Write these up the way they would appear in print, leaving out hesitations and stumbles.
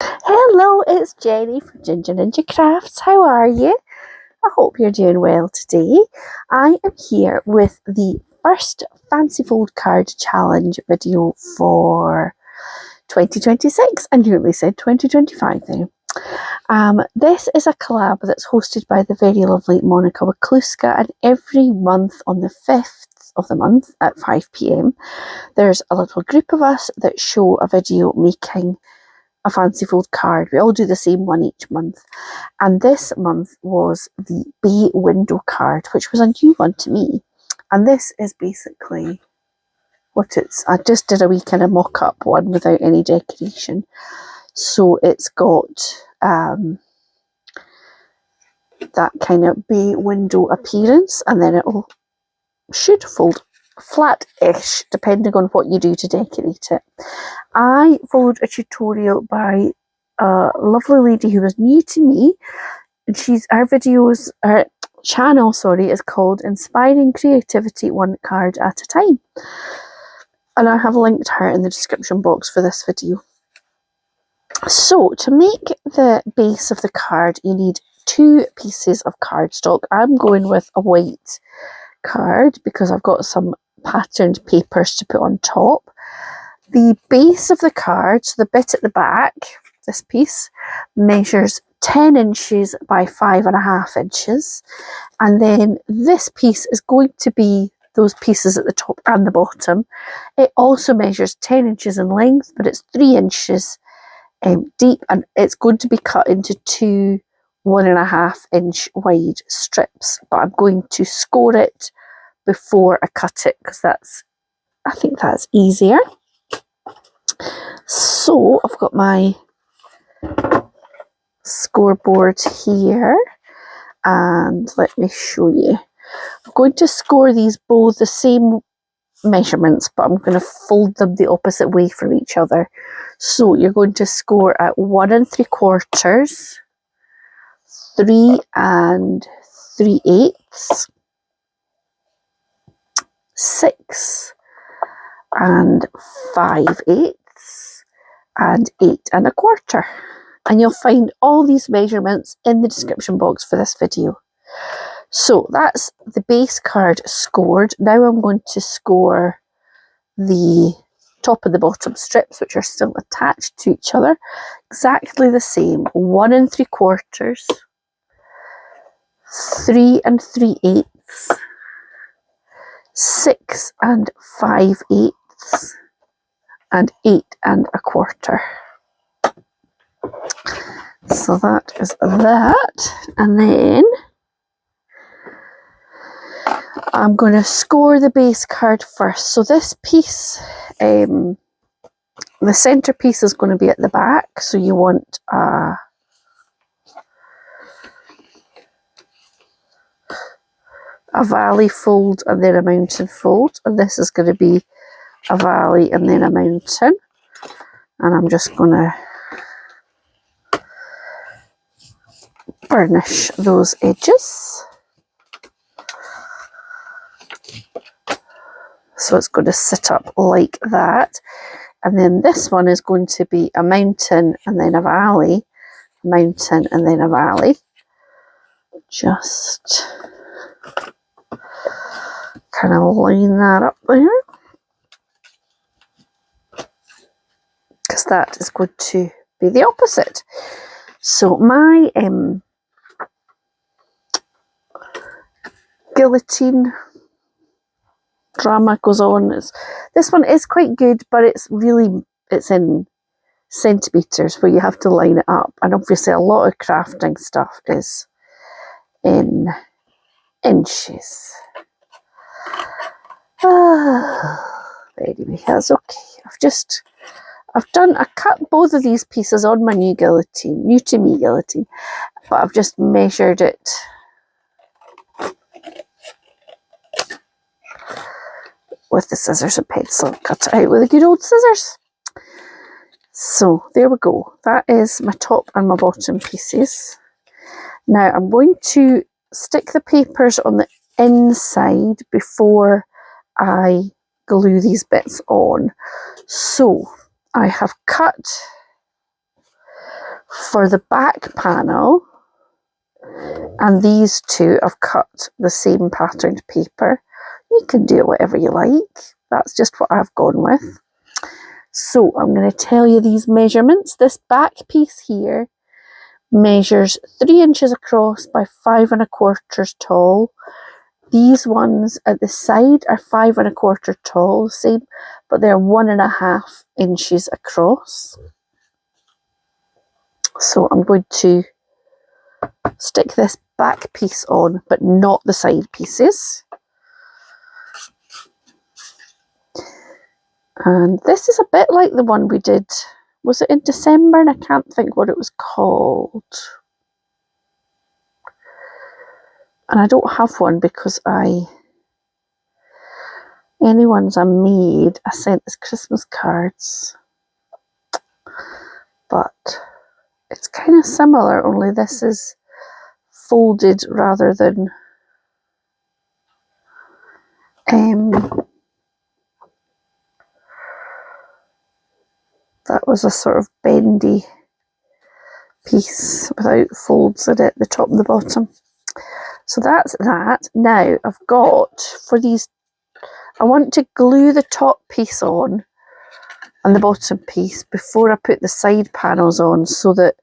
Hello, it's Jenny from Ginger Ninja Crafts. How are you? I hope you're doing well today. I am here with the first Fancy Fold Card Challenge video for 2026. I nearly said 2025 then. This is a collab that's hosted by the very lovely Monica Wakluska, and every month on the 5th of the month at 5 p.m. there's a little group of us that show a video making a fancy fold card. We all do the same one each month. And this month was the bay window card, which was a new one to me. And this is basically what it's. I just did a wee kind of mock-up one without any decoration. So it's got that kind of bay window appearance, and then it'll should fold flat-ish depending on what you do to decorate it. I followed a tutorial by a lovely lady who was new to me, and her channel is called Inspiring Creativity One Card at a Time, and I have linked her in the description box for this video. So to make the base of the card you need 2 pieces of cardstock. I'm going with a white card because I've got some patterned papers to put on top. The base of the card, so the bit at the back, this piece, measures 10 inches by 5.5 inches. And then this piece is going to be those pieces at the top and the bottom. It also measures 10 inches in length, but it's 3 inches deep, and it's going to be cut into 2 1.5 inch wide strips. But I'm going to score it before I cut it because I think that's easier. So I've got my scoreboard here, and let me show you. I'm going to score these both the same measurements, but I'm going to fold them the opposite way from each other. So you're going to score at 1 3/4, 3 3/8, 6 5/8, and 8 1/4. And you'll find all these measurements in the description box for this video. So that's the base card scored. Now I'm going to score the top and the bottom strips, which are still attached to each other, exactly the same. 1 3/4, 3 3/8, 6 5/8, and 8 1/4. So that is that, and then I'm going to score the base card first. So this piece, the centre piece is going to be at the back, so you want a valley fold and then a mountain fold, and this is going to be a valley and then a mountain, and I'm just going to burnish those edges. So it's going to sit up like that, and then this one is going to be a mountain and then a valley, mountain and then a valley. Just kind of line that up there, because that is going to be the opposite. So my guillotine drama goes on. This one is quite good, but it's in centimetres where you have to line it up, and obviously a lot of crafting stuff is in inches. But anyway, that's okay. I've cut both of these pieces on my new to me guillotine, but I've just measured it with the scissors and pencil, cut it out with the good old scissors. So there we go. That is my top and my bottom pieces. Now I'm going to stick the papers on the inside before I glue these bits on. So I have cut For the back panel, and these two I've cut the same patterned paper. You can do it whatever you like. That's just what I've gone with. So I'm going to tell you these measurements. This back piece here measures 3 inches across by 5 1/4 tall. These ones at the side are 5 1/4 tall, same, but they're 1 1/2 inches across. So I'm going to stick this back piece on, but not the side pieces. And this is a bit like the one we did, was it in December? And I can't think what it was called. And I don't have one because any ones I made, I sent as Christmas cards. But it's kind of similar, only this is folded rather than that was a sort of bendy piece without folds in it, the top and the bottom. So that's that. Now I've got, for these, I want to glue the top piece on and the bottom piece before I put the side panels on so that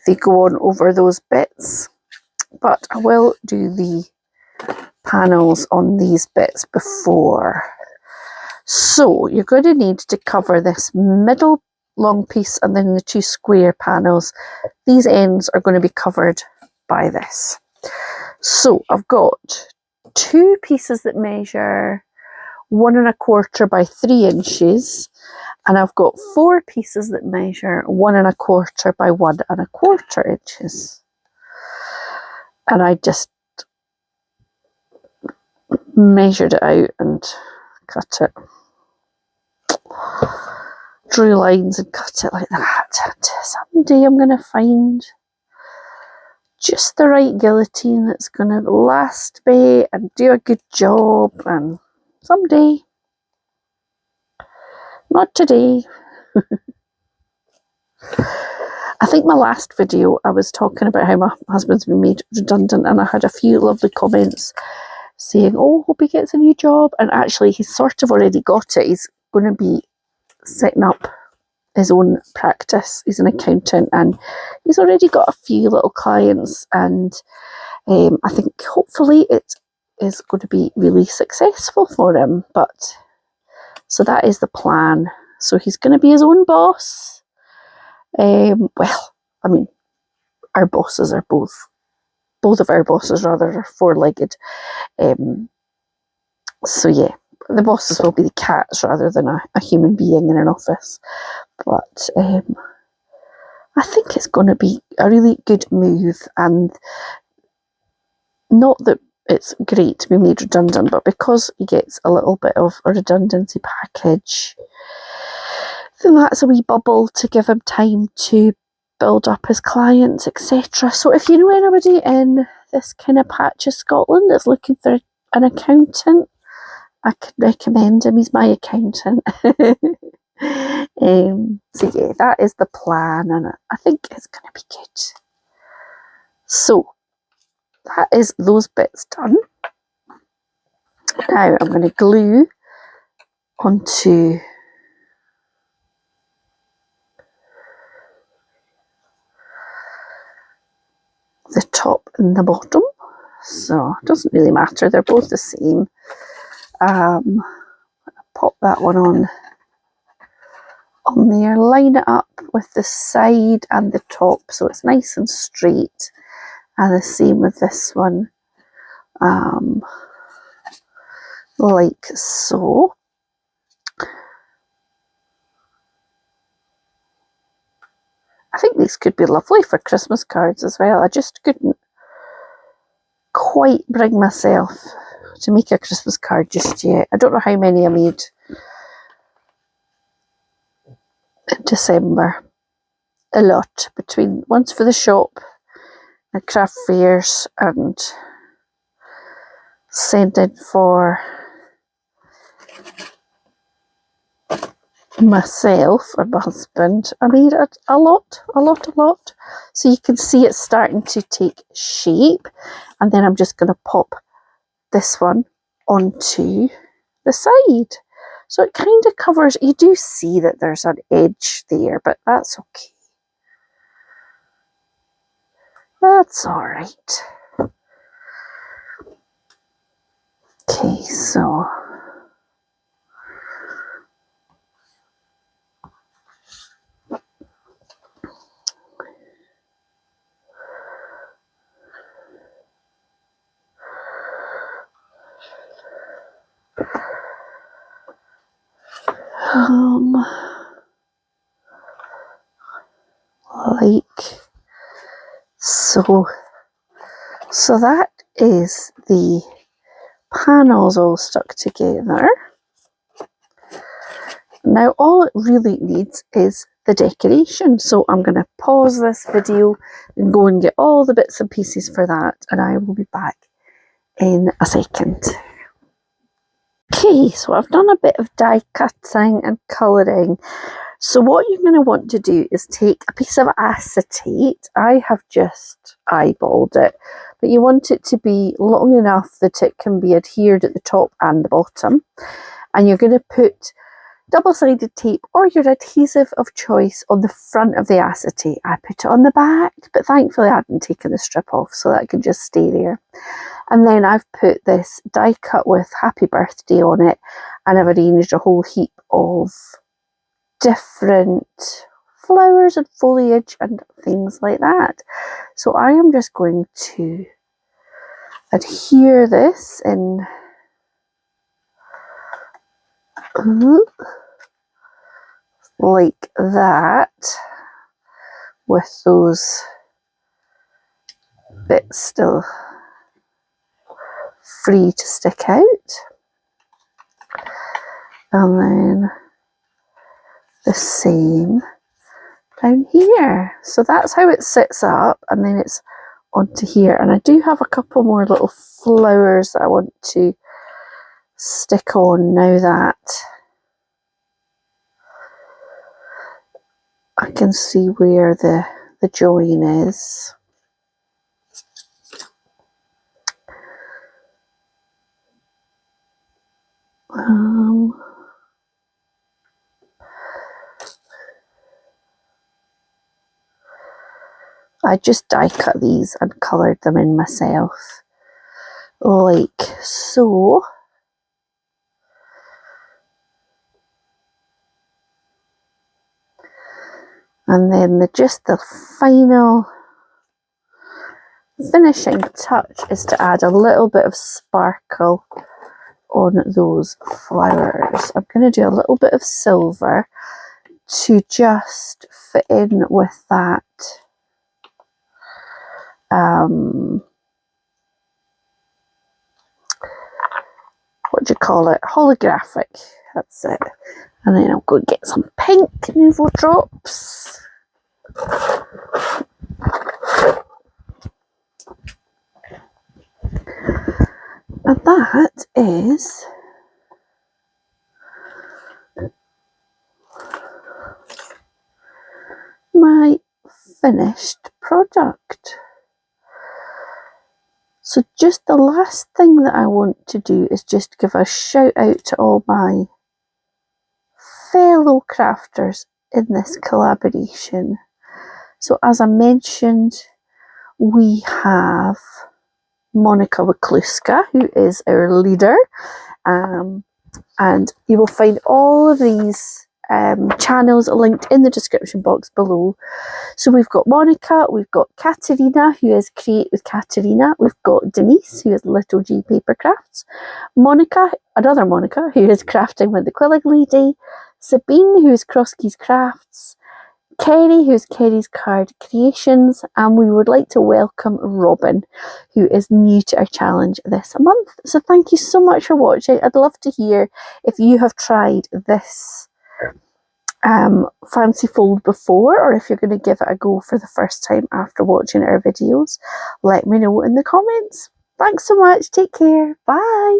they go on over those bits. But I will do the panels on these bits before. So you're going to need to cover this middle long piece and then the 2 square panels. These ends are going to be covered by this. So I've got 2 pieces that measure 1 1/4 by 3 inches, and I've got 4 pieces that measure 1 1/4 by 1 1/4 inches. And I just measured it out and cut it. Drew lines and cut it like that. And someday I'm going to find just the right guillotine that's going to last me and do a good job. And someday, not today. I think my last video I was talking about how my husband's been made redundant, and I had a few lovely comments saying, oh, hope he gets a new job. And actually he's sort of already got it. He's going to be setting up his own practice. He's an accountant and he's already got a few little clients, and I think hopefully it is going to be really successful for him. But so that is the plan. So he's going to be his own boss. Well, I mean, our bosses are both of our bosses rather are 4-legged. So yeah, the bosses will be the cats rather than a human being in an office. But I think it's going to be a really good move, and not that it's great to be made redundant, but because he gets a little bit of a redundancy package, then that's a wee bubble to give him time to build up his clients, etc. So if you know anybody in this kind of patch of Scotland that's looking for an accountant, I could recommend him. He's my accountant. So yeah, that is the plan, and I think it's going to be good. So that is those bits done. Now I'm going to glue onto the top and the bottom, so it doesn't really matter, they're both the same. Pop that one on there, line it up with the side and the top so it's nice and straight, and the same with this one, like so. I think these could be lovely for Christmas cards as well. I just couldn't quite bring myself to make a Christmas card just yet. I don't know how many I made in December. A lot, between ones for the shop and craft fairs and sending for myself and my husband, I made it a lot. So you can see it's starting to take shape, and then I'm just going to pop this one onto the side. So it kind of covers, you do see that there's an edge there, but that's okay. That's all right. Okay, so like so. So that is the panels all stuck together. Now all it really needs is the decoration. So I'm going to pause this video and go and get all the bits and pieces for that, and I will be back in a second. Okay, so I've done a bit of die cutting and colouring. So what you're going to want to do is take a piece of acetate. I have just eyeballed it, but you want it to be long enough that it can be adhered at the top and the bottom. And you're going to put double-sided tape or your adhesive of choice on the front of the acetate. I put it on the back, but thankfully I hadn't taken the strip off, so that can just stay there. And then I've put this die cut with happy birthday on it, and I've arranged a whole heap of different flowers and foliage and things like that. So I am just going to adhere this in like that, with those bits still free to stick out, and then the same down here. So that's how it sits up, and then it's onto here. And I do have a couple more little flowers that I want to stick on now that I can see where the join is. I just die cut these and coloured them in myself, like so. And then just the final finishing touch is to add a little bit of sparkle on those flowers. I'm going to do a little bit of silver to just fit in with that what do you call it, holographic, that's it. And then I'll go and get some pink Nouveau drops. And that is my finished product. So just the last thing that I want to do is just give a shout out to all my fellow crafters in this collaboration. So as I mentioned, we have Monica Wikluska, who is our leader, and you will find all of these channels linked in the description box below. So we've got Monica, we've got Katerina, who is Create with Katerina, we've got Denise, who is Little G Paper Crafts, Monica, another Monica, who is Crafting with the Quilling Lady, Sabine, who is Cross Keys Crafts, Kerry, who's Kerry's Card Creations, and we would like to welcome Robyn, who is new to our challenge this month. So thank you so much for watching. I'd love to hear if you have tried this fancy fold before, or if you're going to give it a go for the first time after watching our videos. Let me know in the comments. Thanks so much. Take care. Bye.